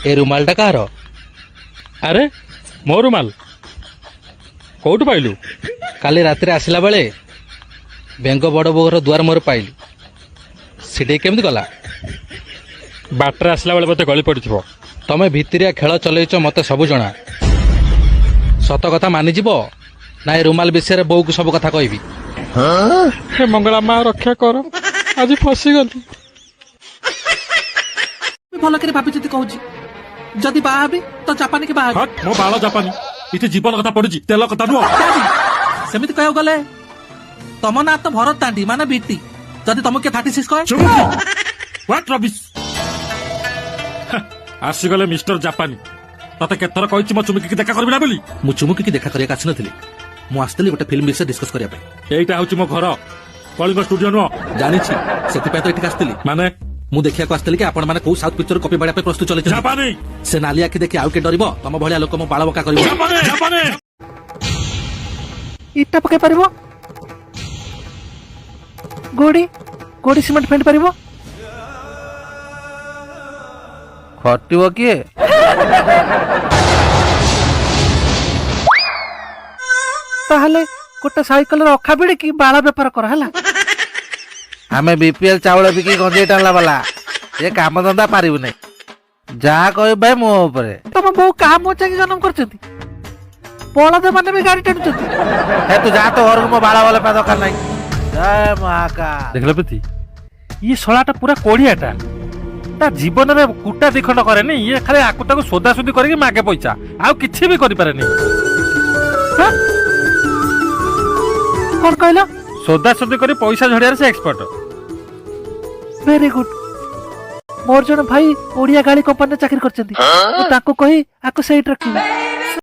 ए रुमालटा कहार? अरे मो रुमाल कोठु पाइलु? काली राति आसला बेले बेंग बड़ बो घर दुआर मोर पाइली, सीढ़ी केमती गला? बाटर आसला बेले मते गली पड़ि थिबो। तमे भितरिया खेल चलैच मते सबु जना। सत कथा मानिजिब ना ए रुमाल विषय बो को सब कथा कहबी? हे मंगला माँ रक्षा कर, आज फसी गली। भल करे भाभी जति कहूची जदि बाहा हेबी तो जापानी के बाहा हेबी। हट मो बाल जापानी, इथे जीवन कथा पड़ुची, तेल कथा नुह। सेमिति कहू गले तम ना तो भरत तांडी माने बीटी, जदि तुम के 36 कहे व्हाट रबिश। आसी गले मिस्टर जापानी, तते केथर कहिछि म चुमुकी की देखा करबी ना बोली? मु चुमुकी की देखा करिया काछि नथिली, मु आस्तली गोटे फिल्म विषय डिस्कस करिया पे। एइटा होछि मो घर, कलिंग स्टूडियो नुह। जानिछि सेति पे तो एठी आस्तली माने मु देखिया को आस्तली कि आपण माने को साउथ पिक्चर कॉपी बाडा पे प्रस्तुत चले जापानी। से नाली आखि देखि आउ के डरिबो? तम भलिया लोक मो बाळ बका करिवो। जापानी जापानी इटा पके पारिबो? गोड़ी गोड़ी सीमेंट फेंट पारिबो? खटिबो किए? ताहले गोटे साइकल रे अखा बिड़ी की बाळा बेपार कर हला। हमें बीपीएल चावल बिकी गंजे टाणला वाला ये काम धंदा पारिबु नै, जा कहि भाई मो ऊपर। तम बहु काम मोचा की जन्म करछथि, बळद माने भी गाड़ी टेनुछथि। हे तू जा तो और मो बाळा वाला पे दरकार नै। जय महाकाल। देखले पति ये सळाटा पूरा कोड़ियाटा, ता जीवन रे कुटा दिखंड करे नी, ये खाली आकुटा को सोदा सुदी करके मागे पैसा आ किछि भी करि पारे नी। कोन कहलो? सोदा सुदी करी पैसा झड़ियार से एक्सपर्ट। Very good. मोर जण भाई ओडिया गाड़ी कंपनी चाकरी करछथि, ताको कहि आको सही रखिबे।